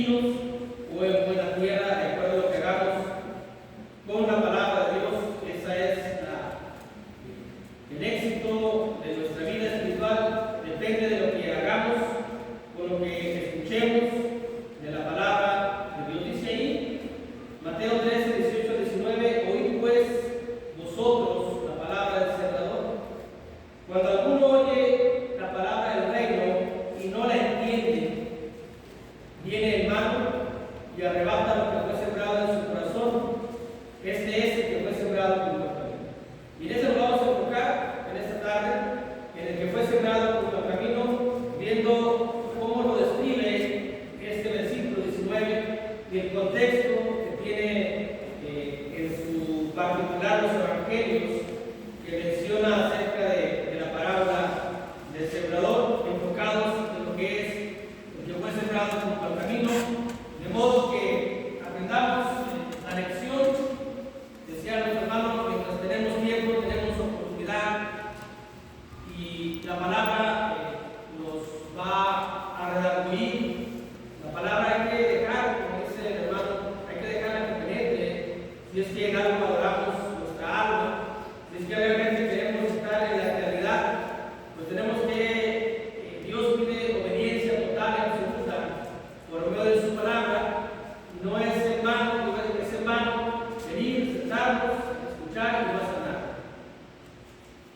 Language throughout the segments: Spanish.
espinos o en buena tierra, de acuerdo a lo que hagamos con la palabra de Dios. Esa es el éxito de nuestra vida espiritual, depende de lo que hagamos con lo que escuchemos de la palabra de Dios. Dice ahí, Mateo 13, 18, 19, oíd pues vosotros la palabra del Salvador. Cuando alguno oye la palabra del reino y no la entiende, viene el malo y arrebata lo que fue sembrado en su corazón. Este es el que fue sembrado junto al camino. Y en eso nos vamos a enfocar en esta tarde, en el que fue sembrado junto al camino, viendo cómo lo describe este versículo 19 y el contexto que tiene en su particular los evangelios, que menciona acerca de la parábola del sembrador, enfocados en lo que es el que fue sembrado junto al camino, de modo que aprendamos la lección. Decían los hermanos, mientras tenemos tiempo, tenemos oportunidad, y la palabra nos va a redarguir. La palabra hay que dejar, como dice el hermano, hay que dejarla que penetre. Si es que en algo valoramos nuestra alma, si es que realmente queremos estar en la eternidad, pues tenemos que, Dios pide obediencia total y absoluta por medio de su palabra. No es en vano, es en vano venir, sentarnos, escuchar y no hacer nada.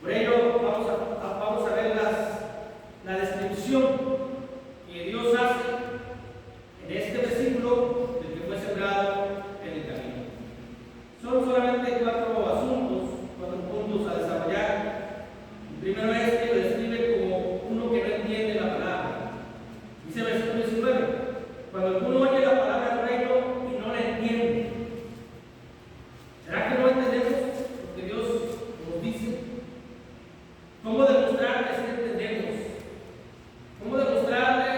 Por ello vamos a ver la descripción que Dios hace en este versículo del que fue sembrado en el camino. Son solamente 4 asuntos, 4 puntos a desarrollar. El primero es que lo describe como uno que no entiende la palabra. Dice el versículo 19, cuando alguno oye la palabra del reino y no la entiende. ¿Será que no entendemos lo que Dios nos dice? ¿Cómo demostrar que sí entendemos? ¿Cómo demostrarle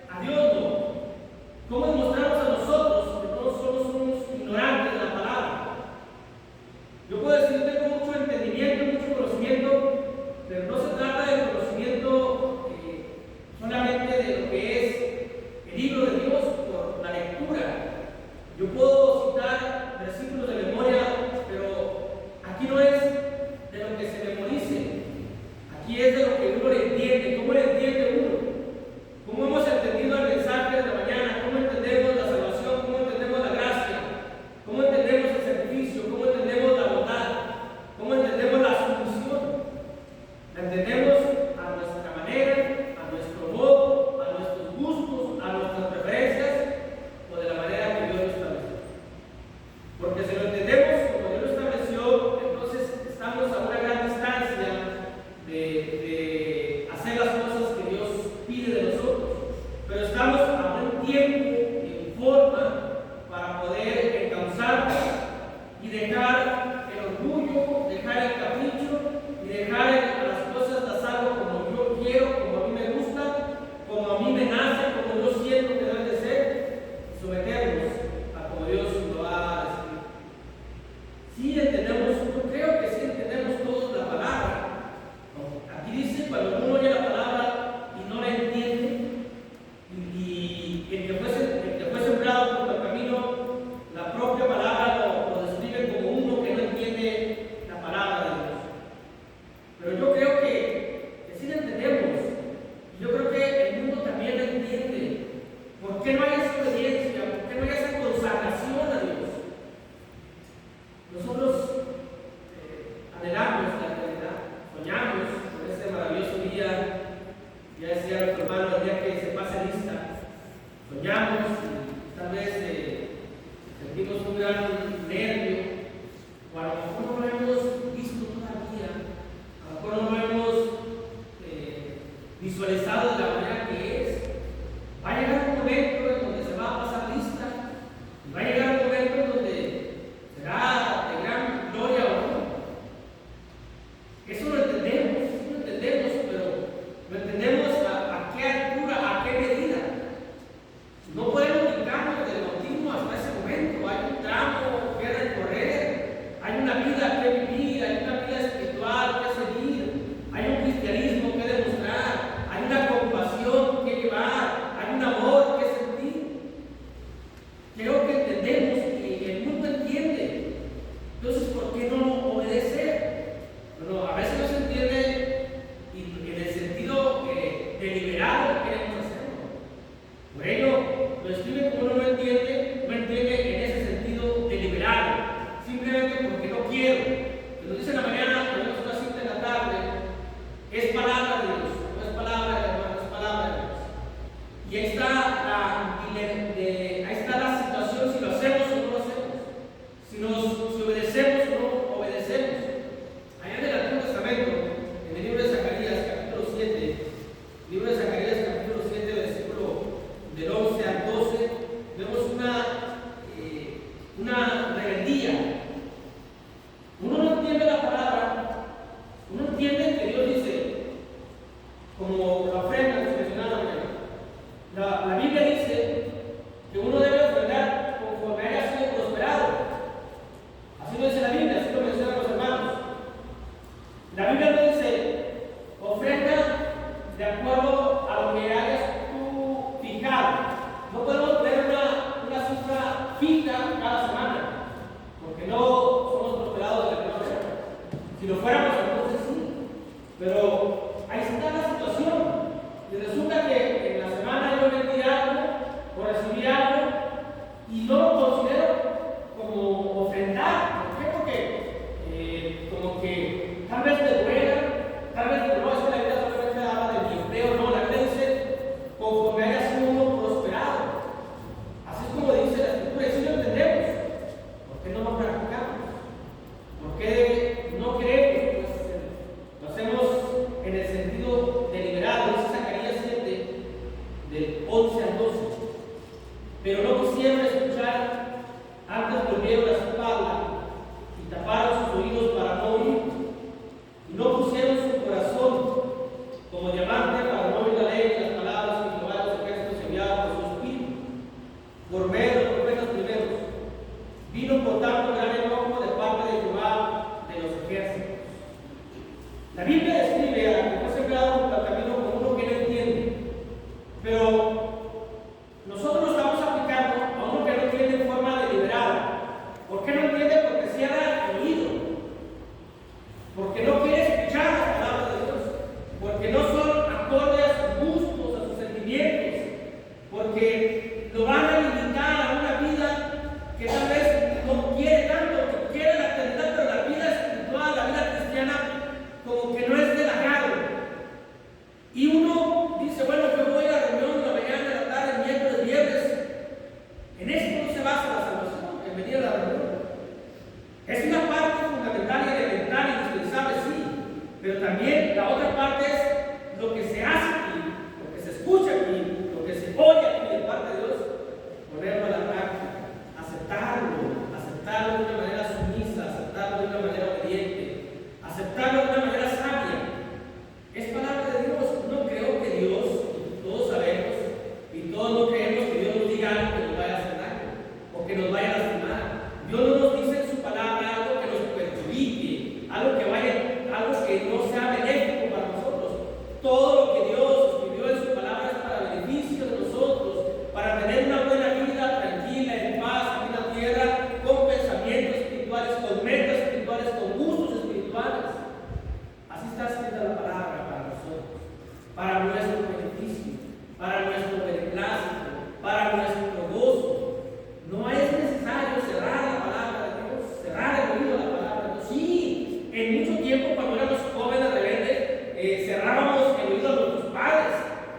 a Dios no? ¿Cómo demostrarnos a nosotros que no solo somos ignorantes de la palabra? Yo puedo decir que tengo mucho entendimiento, mucho conocimiento, pero no se trata de conocimiento solamente de lo que es el libro de Dios por la lectura. Yo puedo citar versículos de memoria, pero aquí no es de lo que se memorice, aquí es de lo que uno le entiende. ¿Cómo le entiende uno? ¿Cómo hemos entendido el mensaje de la mañana? ¿Cómo entendemos la salvación? ¿Cómo entendemos la gracia? ¿Cómo entendemos el sacrificio? ¿Cómo entendemos la bondad? ¿Cómo entendemos la sumisión? ¿La entendemos a nuestra manera, a nuestro modo, a nuestros gustos, a nuestras preferencias, o de la manera que Dios lo estableció? Porque si lo entendemos como Dios lo estableció, entonces estamos a una gran distancia de hacer las cosas que Dios pide de nosotros, pero estamos a buen tiempo y en forma para poder encauzarnos y dejar el orgullo, dejar el capricho y dejar a las cosas las hago como yo quiero, como a mí me gusta, como a mí me nace, como yo siento que deben de ser, y someternos a como Dios lo ha decidido. Sí entendemos, yo creo que sí entendemos todos la palabra. Aquí dice, cuando uno oye la palabra y no la entiende, y el que fue sembrado junto al pero no quisieron escuchar, antes volvieron a su espalda y taparon sus oídos para no oír, y no pusieron su corazón como diamante para no oír la ley y las palabras que Jehová de los ejércitos enviaba por su espíritu, por medio de los profetas primeros. Vino por tanto gran enojo de parte de Jehová de los ejércitos. La Biblia describe a que fue sembrado junto al camino como uno que no entiende, pero nosotros lo estamos aplicando a uno que no entiende en forma deliberada. ¿Por qué no entiende? Porque cierra el oído, porque no quiere escuchar las palabras de Dios, porque no son acordes a sus gustos, a sus sentimientos, porque lo van a limitar a una vida que tal vez no quiere tanto, que quiere la eternidad, pero la vida espiritual, la vida cristiana, como que no es del agrado. Y uno dice, bueno, yo voy a la reunión en la mañana, en la tarde, miércoles, viernes. En esto no se basa la salvación, en venir a la reunión. Es una parte fundamental y elemental y indispensable, sí, pero también la otra parte es lo que se hace aquí, lo que se escucha aquí, lo que se oye aquí de parte de Dios, ponerlo a la práctica, aceptarlo de una manera sumisa, aceptarlo de una manera obediente, aceptarlo de una manera sabia. Es palabra de Dios. No creo que Dios, todos sabemos y todos no creemos que Dios nos diga algo que nos vaya a hacer daño o que nos vaya a lastimar. Dios no nos dice en su palabra algo que nos perjudique, algo que no sea benéfico para nosotros. Todo lo que Dios escribió en su palabra es para beneficio de nosotros, para tener una buena vida tranquila, en paz, aquí en la tierra, con pensamientos espirituales, con metas espirituales, con gustos espirituales. Así está escrita la palabra para nosotros, para nuestro beneficio, para nuestro beneplácito, para nuestro gozo. No es necesario cerrar la palabra de Dios, cerrar el oído a la palabra de Dios. Sí, en mucho tiempo cuando éramos jóvenes rebeldes, cerrábamos el oído a nuestros padres.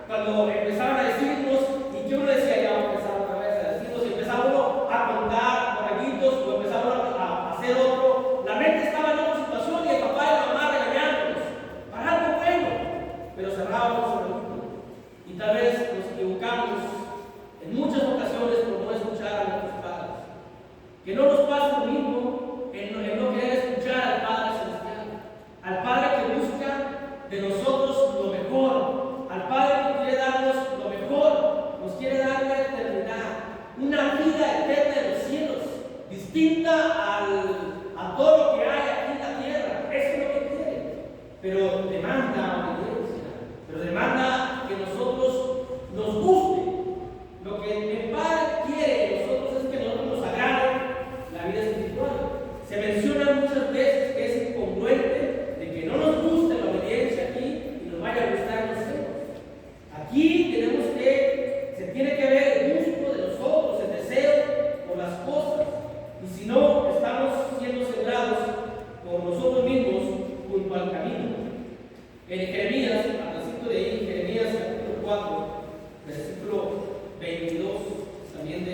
Cuando empezaban a decirnos, y que uno decía, ya va a empezar otra vez a decirnos, y empezaba uno a contar borraguitos, o empezaba a hacer otro. La mente estaba en otra situación y el papá y la mamá regañándonos para algo bueno, pero cerrábamos el oído. Y tal vez nos equivocamos en muchas ocasiones por no escuchar a nuestros padres. Que no nos pase lo mismo en no querer escuchar al Padre Celestial, al Padre que busca de nosotros lo mejor, al Padre que quiere darnos lo mejor, nos quiere dar la eternidad, una vida eterna en los cielos, distinta a todo lo que hay aquí en la tierra. Eso es lo que quiere, pero demanda obediencia, pero demanda que nosotros nos guste. Lo que el Padre quiere de nosotros es que nosotros nos agrade la vida espiritual. Se menciona muchas veces que es incongruente de que no nos guste la obediencia aquí y nos vaya a gustar los cielos. Aquí se tiene que ver el gusto de nosotros, el deseo por las cosas. Y si no, estamos siendo sembrados por nosotros mismos junto al camino. En Jeremías, al principio de ahí, Jeremías capítulo 4, versículo 22, también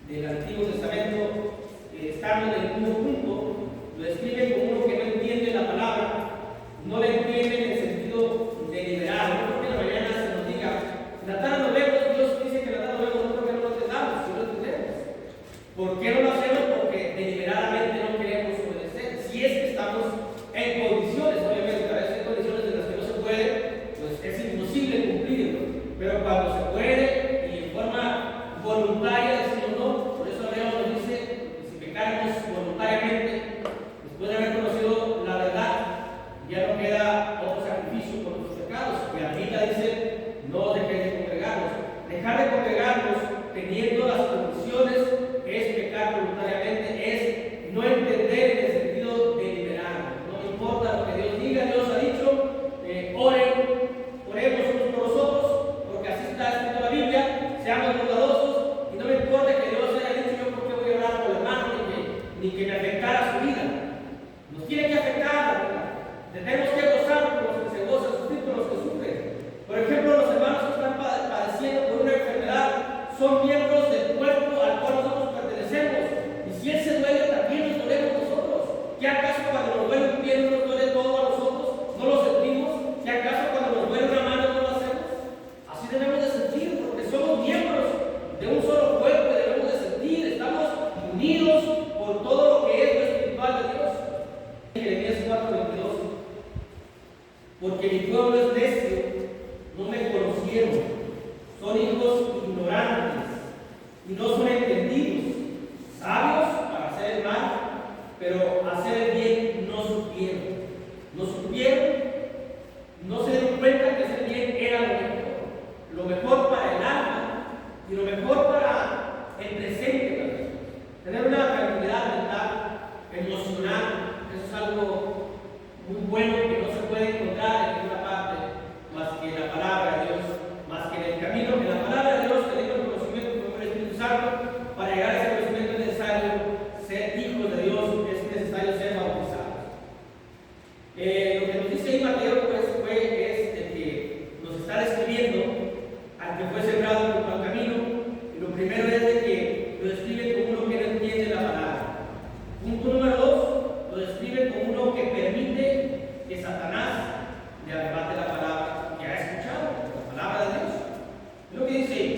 del Antiguo Testamento, estando en el mismo punto, lo describe como uno que no entiende la palabra, no la entiende en el sentido deliberado. No creo que en la mañana se nos diga, en la tarde lo vemos, Dios dice que en la tarde lo vemos, no creo que no lo entendamos, si no lo entendemos. ¿Por qué no lo hacemos? Porque deliberadamente no queremos obedecer. Si es que estamos en condiciones, obviamente, a veces hay condiciones en las que no se puede, pues es imposible cumplirlo. Pero cuando se puede y en forma voluntaria decimos no. Por eso Dios nos dice que si pecamos voluntariamente, después de haber conocido la verdad, ya no queda otro sacrificio por nuestros pecados. Y la Biblia dice, no dejéis de congregarnos. Dejar de congregarnos teniendo las condiciones es pecar voluntariamente, es no entender en el sentido deliberado. No importa lo que Dios diga, Dios ha dicho, oremos unos por los otros, porque así está escrito en la Biblia, seamos bondadosos, y no me importa que Dios haya dicho yo por qué voy a orar por el hermano, ni que me afectara su vida. Nos tiene que afectar, tenemos que gozar por los que se gozan, sufrir por los que sufren. Por ejemplo, los hermanos que están padeciendo por una enfermedad son miembros del cuerpo al cual nosotros pertenecemos, y si Él se duele, también nos dolemos nosotros. ¿Qué acaso cuando nos duele un pie no nos duele todo a nosotros? ¿No lo sentimos? ¿Qué acaso cuando nos duele una mano no lo hacemos? Así debemos de sentir, porque somos miembros de y no son entendidos, sabios para hacer el mal, pero hacer el bien no supieron. No supieron, no se dieron cuenta que hacer el bien era lo mejor para el alma y lo mejor para el presente también. Tener una tranquilidad mental, emocional, eso es algo muy bueno que no se puede encontrar en ninguna parte más que en la palabra de Dios, más que en el camino. En la palabra de Dios tenemos el conocimiento por el Espíritu Santo. Para llegar a ese conocimiento es necesario ser hijos de Dios, es necesario ser bautizados. Lo que nos dice ahí Mateo pues, es de que nos está describiendo al que fue sembrado junto al camino, y lo primero es de que lo describe como uno que no entiende la palabra. Punto número 2, lo describe como uno que permite que Satanás le arrebate la palabra que ha escuchado, la palabra de Dios. Es lo que dice ahí.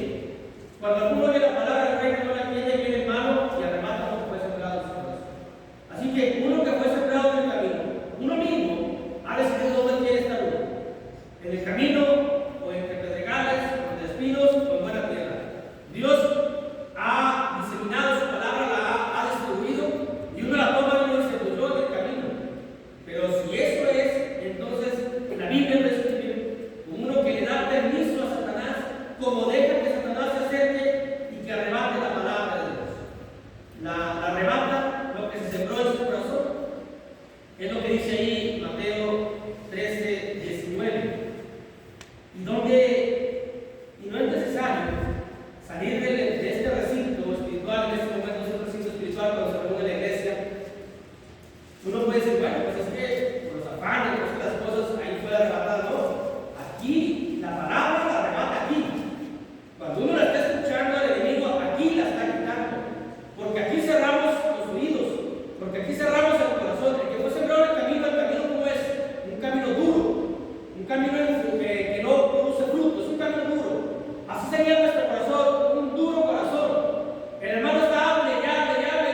Cuando alguno oye la palabra del reino no la entiende, viene el malo y arrebata lo que fue sembrado en su corazón. Así que uno que fue sembrado en el camino, uno mismo ha decidido dónde quiere estar uno. En el camino, o entre pedregales, o entre espinos, o en buena tierra. Dios ha diseminado su palabra, la ha distribuido, y uno la toma y uno dice, pues yo en el camino. Pero si eso es, entonces la Biblia lo describe como uno que le da permiso a Satanás, como deja que Satanás se acerque y que arrebate la palabra de Dios. La arrebata lo que se sembró en su corazón. Es lo que dice ahí Mateo 13:19. Y no es necesario salir de este recinto espiritual, en este momento es un recinto espiritual cuando se reúne la iglesia. Uno puede decir, bueno, pues es que por los afanes, por estas cosas, ahí fue arrebatada. No, aquí la palabra la arrebata aquí. Cuando uno la está escuchando al enemigo, aquí la está quitando. Porque aquí cerramos los oídos, porque aquí cerramos el corazón. El que fue sembrado en el camino ¿cómo es? Un camino duro, un camino que no produce frutos, un camino duro. Así sería nuestro corazón, un duro corazón. El hermano está hable, yo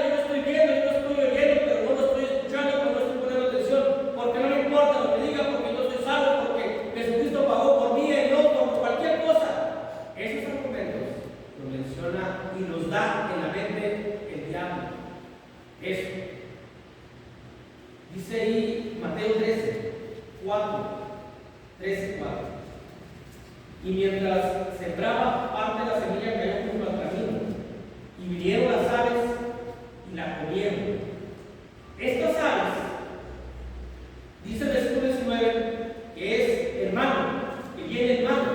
no estoy viendo, yo no estoy oyendo, pero no lo estoy escuchando, pero no estoy poniendo atención, porque no me importa lo que diga, porque yo estoy salvo, porque Jesucristo pagó por mí y no por cualquier cosa. Esos argumentos los menciona y los da en la mente el diablo. Eso. Dice ahí Mateo 13:4. Y mientras sembraba, parte de la semilla cayó junto al camino, y vinieron las aves y la comieron. Estas aves, dice el versículo 19, que es hermano, que viene hermano.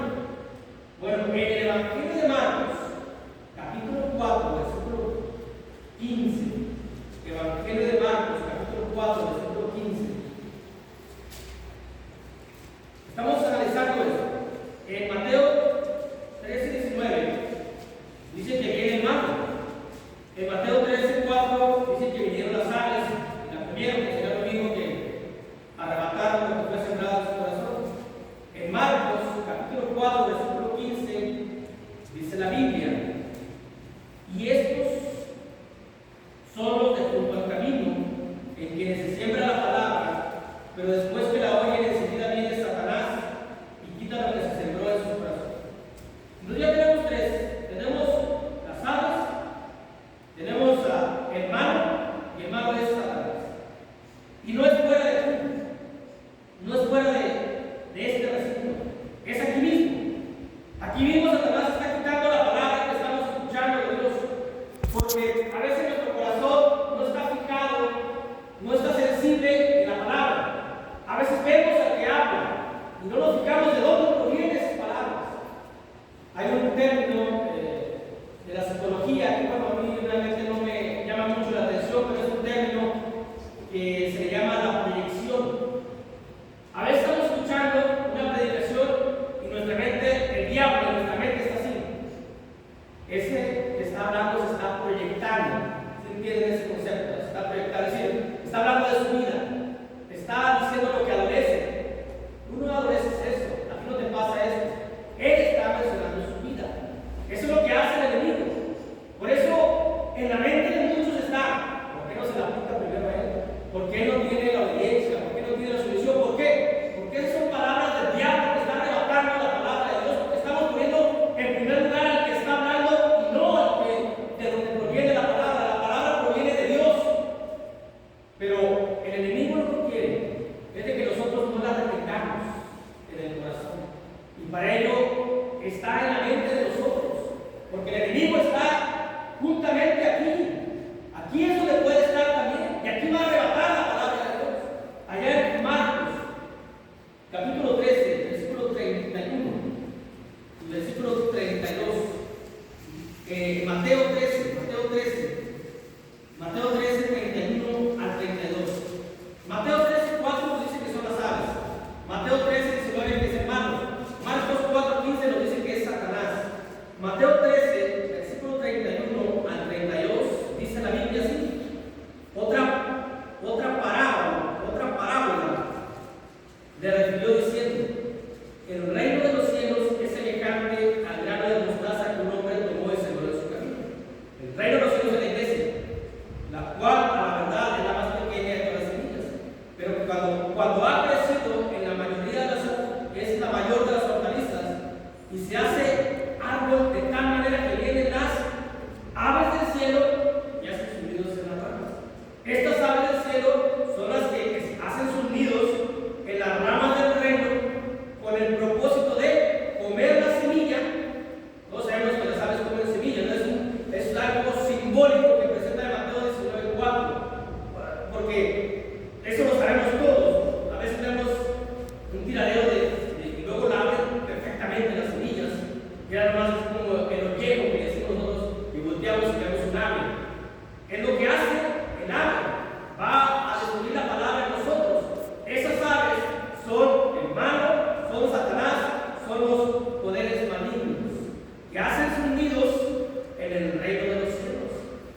Bueno, en el Evangelio de Marcos, capítulo 4, versículo 15, Evangelio de Marcos, capítulo 4, versículo 15. Estamos analizando esto. En Mateo 13:19 dice que viene el malo. En Mateo 13:4 dice que vinieron las aves y la comieron, que será lo mismo que arrebataron lo que fue sembrado en su corazón. En Marcos, capítulo 4, versículo 15, dice la Biblia, y estos son los de junto al camino, en quienes se siembra la palabra, pero después que la oyen enseguida viene Satanás y quita lo que se sembró en su corazón. Entonces ya tenemos tres. Tenemos las aves, tenemos el malo, y el malo es Satanás. Y no es fuera de aquí, no es fuera de este recinto, es aquí mismo. Aquí mismo Satanás está quitando la palabra que estamos escuchando de Dios, porque a veces nuestro corazón no está fijado, no está sensible en la palabra. A veces vemos al que habla y no nos fijamos de dónde provienen esas palabras. Hay un término de la psicología que, bueno, a mí realmente no me llama mucho la atención, pero es un término que se llama la proyección. A veces estamos escuchando una predicación y nuestra mente, el diablo en nuestra mente está así. Ese que está hablando se está proyectando. ¿Se entiende ese concepto? Se está proyectando, es decir, está hablando de su vida. Está diciendo lo que adolece. Uno no adolece eso. A ti no te pasa eso. Él está mencionando su vida. Eso es lo que hace el enemigo. Por eso, en la mente de muchos está. ¿Por qué no se la aplica primero a él? ¿Por qué no tiene la audiencia? ¿Por qué no tiene la solución? ¿Por qué? Porque son palabras del diablo que están arrebatando la palabra de Dios. Porque estamos poniendo en primer lugar al que está hablando y no al que exactamente aquí. Aquí es donde puede estar también. Y aquí va a arrebatar la palabra de Dios. Allá en Marcos, capítulo 13, versículo 31, y versículo 32. Mateo 13, 31 al 32. Mateo 13, 4 nos dice que son las aves. Mateo 13, 19 que es hermano. Marcos 4, 15 nos dice que es Satanás. Mateo 13, versículo 31 al 32, dice la Biblia así. Otra parábola le refirió diciendo: el reino de los cielos es semejante al grano de mostaza que un hombre tomó y sembró en su camino. El reino de los cielos es la iglesia, la cual a la verdad es la más pequeña de todas las semillas, pero cuando ha crecido en la mayoría de es la mayor de las hortalizas y se hace árbol de tal manera que vienen las aves del cielo y hacen sus nidos en las ramas. Estas aves del cielo son las que hacen sus nidos en las ramas del reino con el propósito de comer la semilla. Todos sabemos que las aves comen semillas, ¿no? Es algo simbólico que presenta en Mateo 19:4, porque eso lo sabemos todos. A veces tenemos un tiradero y luego la abren perfectamente las semillas, y además es como el ollejo que decimos nosotros, y volteamos y vemos un ave. Es lo que hace el ave, va a descubrir la palabra en nosotros. Esas aves son el malo, son Satanás, son los poderes malignos que hacen sus nidos en el reino de los cielos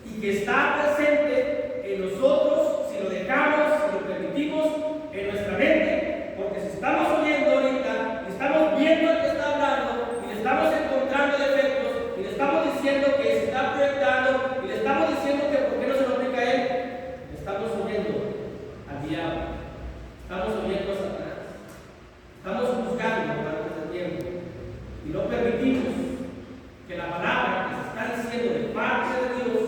y que está presente en nosotros si lo dejamos, si lo permitimos en nuestra mente, porque si estamos oyendo ahorita y estamos viendo al que está hablando y le estamos encontrando defectos y le estamos diciendo que se está proyectando y le estamos diciendo que por qué no se lo aplica a él, estamos oyendo al diablo, estamos oyendo a Satanás, estamos buscando durante este tiempo y no permitimos que la palabra que se está diciendo de parte de Dios,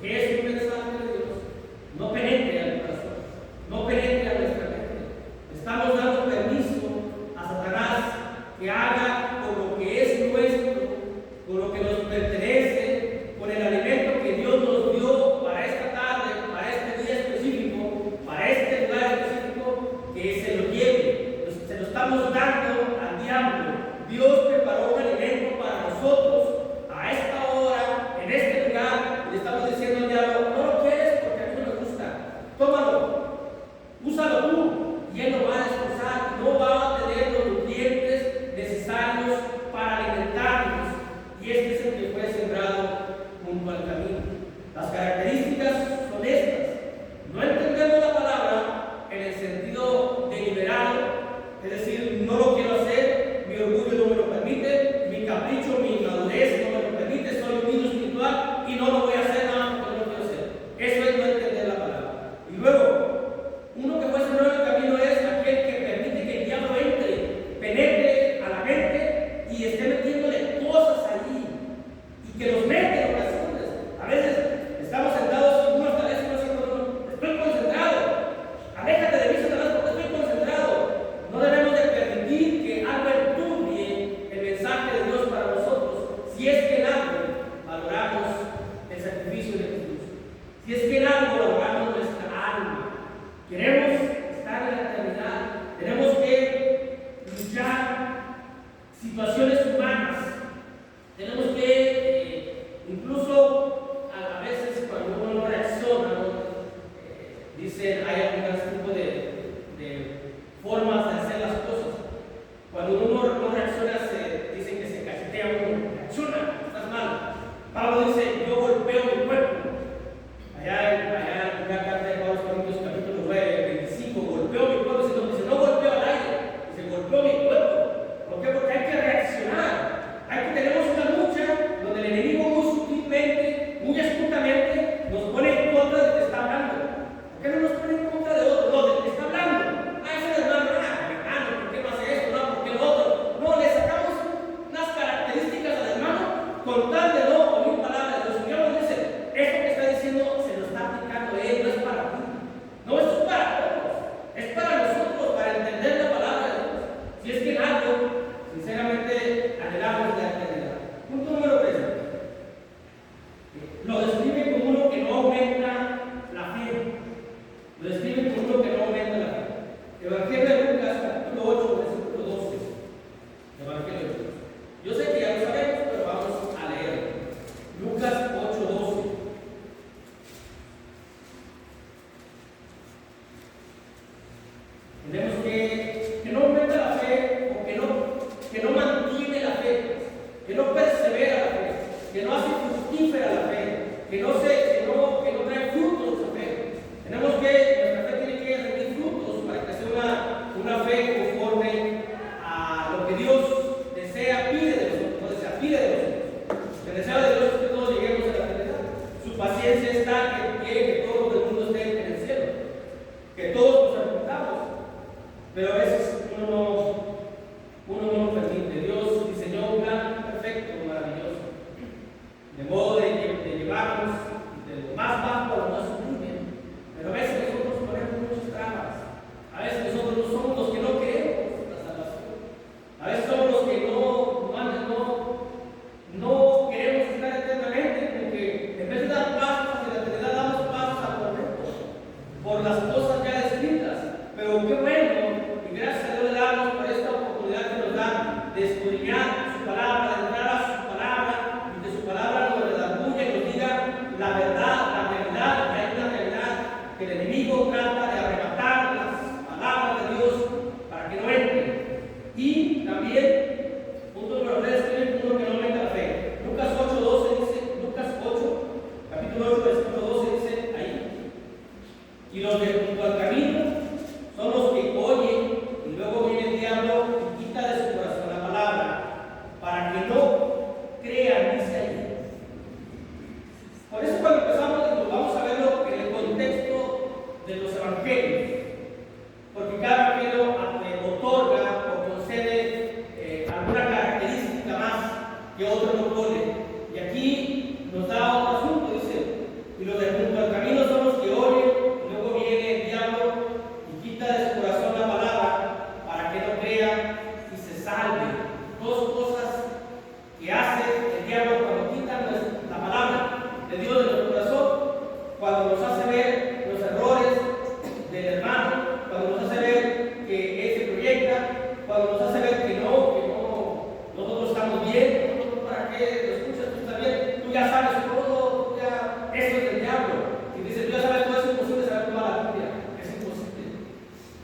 que es un mensaje de Dios, no penetre al corazón, no penetre a nuestra mente. Estamos dando permiso a Satanás que haga con lo que es nuestro, con lo que nos pertenece, con el alimento que Dios nos dio para esta tarde, para este día específico, para este lugar específico, que se lo lleve. Se lo estamos dando al diablo. Dios preparó un alimento para nosotros a esta hora, en este lugar, y le estamos diciendo al diablo: no lo quieres porque a mí no me gusta, tómalo, úsalo tú, y él lo va a destrozar, no va a tener los nutrientes necesarios para alimentarnos, y este es el que fue sembrado junto al camino. Las características son estas: no entendemos la palabra en el sentido deliberado, es decir, no lo quiero hacer, mi orgullo no me lo permite, mi capricho, mi madurez no me lo permite, soy un niño espiritual y no lo voy a hacer nada porque no lo quiero hacer. Eso es no entender la palabra. Y luego, uno que fue sembrado en el camino es aquel que permite que el diablo entre, penetre a la mente y esté metiéndole cosas allí, y que los mete en ocasiones. A veces estamos sentados y uno está diciendo: estoy concentrado, aléjate de mí, Satanás, porque estoy concentrado. No debemos de permitir que algo enturbie el mensaje de Dios para nosotros, si es que en algo valoramos el sacrificio de Jesús, si es que en algo valoramos nuestra alma. Queremos estar en la eternidad, tenemos que luchar situaciones humanas, tenemos que incluso a veces cuando uno no reacciona, dicen, hay algún tipo de formas de hacer las cosas. Cuando uno no reacciona, dicen que se cachetea uno. Reacciona, estás mal. Pablo dice: yo golpeo mi cuerpo. Allá en la carta de Pablo a los Corintios, capítulo 9, 25, golpeo mi cuerpo. Dice, no golpeo al aire, dice, golpeo mi cuerpo. ¿Por qué? Porque hay que reaccionar. Tenemos una lucha donde el enemigo muy sutilmente, muy astutamente, nos pone en contra del que está hablando. ¿Por qué no nos pone en contra de otro? No, del que está hablando. Ese hermano, ¿por qué no hace esto? No, ¿por qué lo otro? No, le sacamos unas características al hermano con tal de no oír palabra de elevamos, de lo más bajo a lo más sublime. Pero a veces nosotros ponemos muchas trampas. A veces nosotros no somos los que no queremos la salvación. A veces somos los que no queremos estar eternamente, como que en vez de dar pasos hacia la eternidad, damos pasos al momento por las cosas ya descritas. Pero qué bueno, y gracias a Dios le damos por esta oportunidad que nos dan de escudriñar su palabra, de entrar a su palabra, y de su palabra nos redarguya y nos diga la verdad, la realidad, que hay una realidad que el enemigo trata de arrebatar las palabras de Dios para que no entren. Y también, punto número 3, estoy en uno que no aumenta la fe. Lucas 8:12 dice, Lucas 8, capítulo 8, versículo 12 dice ahí, y los de junto al camino son los que oyen y luego viene el diablo y quita de su corazón la palabra para que no crean, dice ahí. Por eso cuando empezamos, vamos a verlo en el contexto de los evangelios, porque cada evangelio otorga o concede alguna característica más que otro no pone. Y aquí nos da otro asunto, dice, y los de junto al camino son los que oyen, y luego viene el diablo y quita de su corazón la palabra para que no crea y se salve. Dos cosas que hace el diablo cuando quita la palabra de Dios de nuestro corazón, cuando nos hace ver los errores del hermano, cuando nos hace ver que él se proyecta, cuando nos hace ver que nosotros estamos bien. ¿Para qué lo escuchas? Tú estás bien, tú ya sabes todo, eso es del diablo. Y dice, tú ya sabes todo, es imposible saber toda la Biblia, es imposible.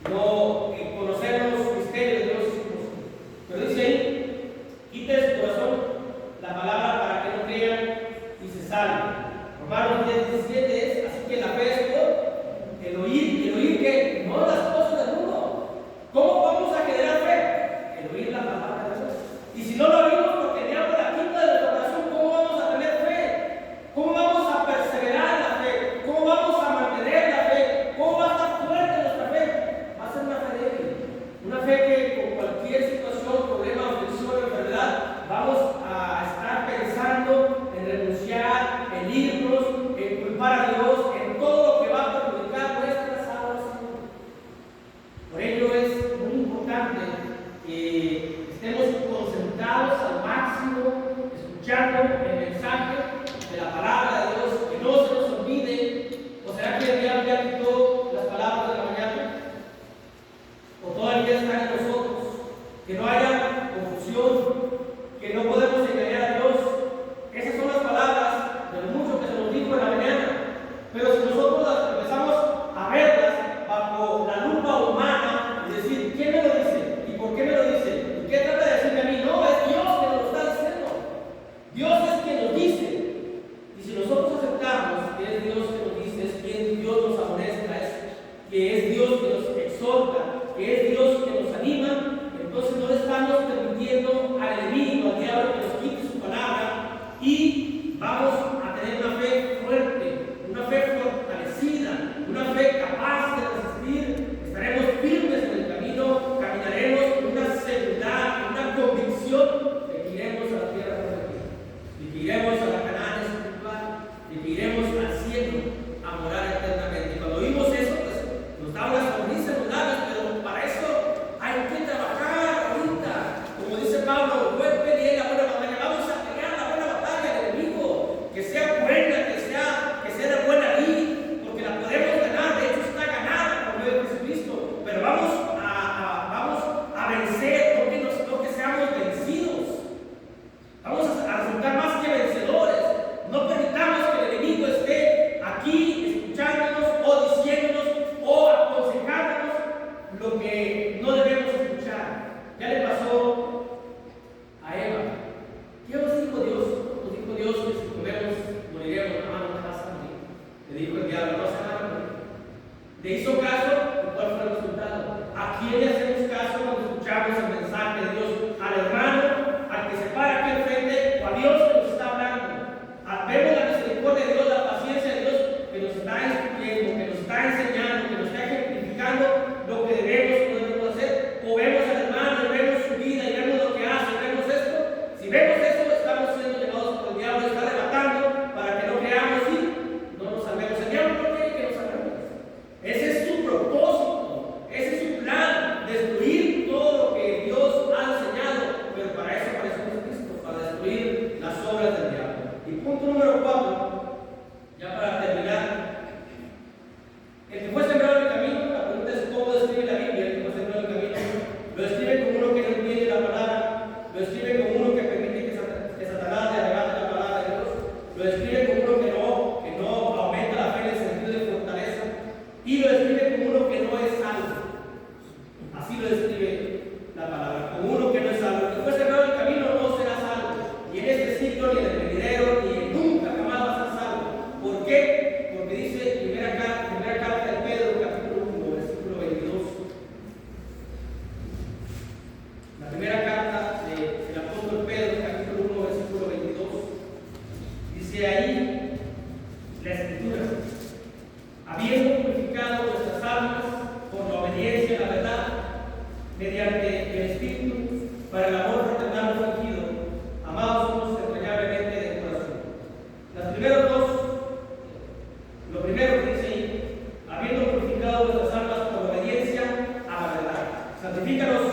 No, conocer los misterios de Dios es imposible. Pero dice ahí, quita de su corazón la palabra para que no crean y se salven. Romanos 10:17 es, así que la fe es por el oír que no las cosas del mundo. ¿Cómo vamos a generar fe? El oír la palabra de Dios. Y si no lo oímos porque el diablo la quita de nuestro corazón, ¿cómo vamos a tener fe? ¿Cómo vamos a perseverar en la fe? ¿Cómo vamos a mantener la fe? ¿Cómo va a estar fuerte nuestra fe? Va a ser una fe débil. Una fe que con cualquier situación, problema, aflicción, enfermedad, vamos a estar pensando en renunciar, en irnos, en culpar a Dios, en todo lo que va a perjudicar nuestra salvación. Por ello es muy importante que estemos concentrados al máximo, escuchando el mensaje de la palabra de Dios, que no se nos olvide. ¿O será que el diablo ya quitó las palabras de la mañana? ¿O todavía están en nosotros? Que no haya confusión, que no podemos engañar a Dios. Esas son las palabras de lo mucho que se nos obediencia a la verdad, mediante el Espíritu, para el amor fraternal no fingido, amados unos entrañablemente de corazón. Las primeros dos, lo primero que dice ahí, habiendo purificado vuestras almas por obediencia a la verdad. Santifícalos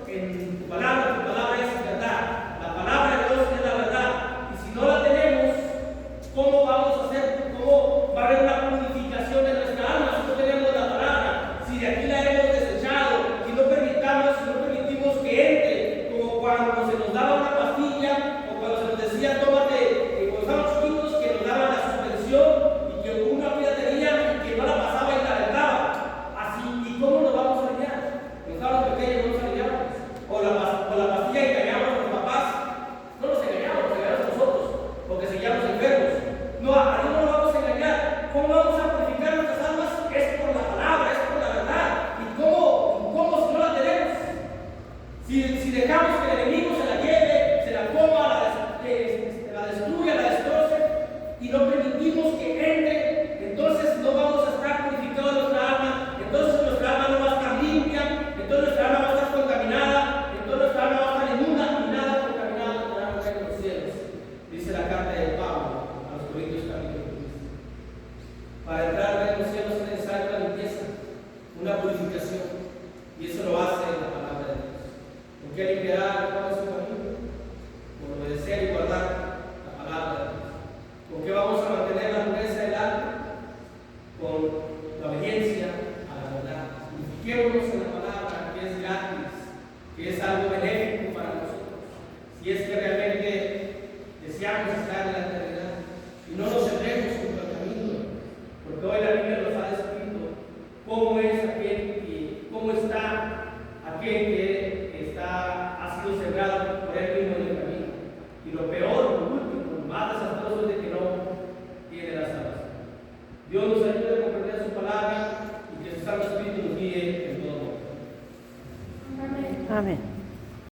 en tu palabra es verdad. La palabra de Dios es la verdad. Y si no la tenemos, ¿cómo vamos a hacer? ¿Cómo va a haber una purificación de nuestra alma si no tenemos la palabra? Si de aquí la hemos desechado, si no permitimos que entre, como cuando se nos daba una pastilla, o cuando se nos decía, tómate, cuando estábamos chiquitos, que nos daban la suspensión y que una vida tenía y que no la pasaba y la aventaba. Así, ¿y cómo nos vamos a alinear? Cuando estábamos pequeños no nos alineábamos. O la pastilla que engañamos a los papás, no nos engañamos a nosotros, porque seguíamos enfermos. No, a Dios no nos vamos a engañar. ¿Cómo vamos a purificar nuestras almas? Es por la palabra, es por la verdad. ¿Y cómo si no la tenemos? Si dejamos que el enemigo se la lleve, se la coma, la destruya, la destroce, y no permitimos que entre, entonces no vamos a estar purificados nuestra alma, entonces nuestra alma no va a estar limpia, entonces nuestra alma va a estar contaminada, entonces nuestra alma va a estar inmunda y nada contaminado podrá caer en los cielos. Dice la carta de Pablo a los Corintios capítulo 15. Para entrar en los cielos es necesaria una limpieza, una purificación, y eso lo hace la palabra de Dios. ¿Por qué limpiará todo su camino? Por obedecer y guardar la palabra de Dios. ¿Con qué vamos a mantener la pureza del alma? Con la obediencia a la verdad. Purifiquémonos en la palabra, que es gratis, que es algo benéfico para nosotros. Si es que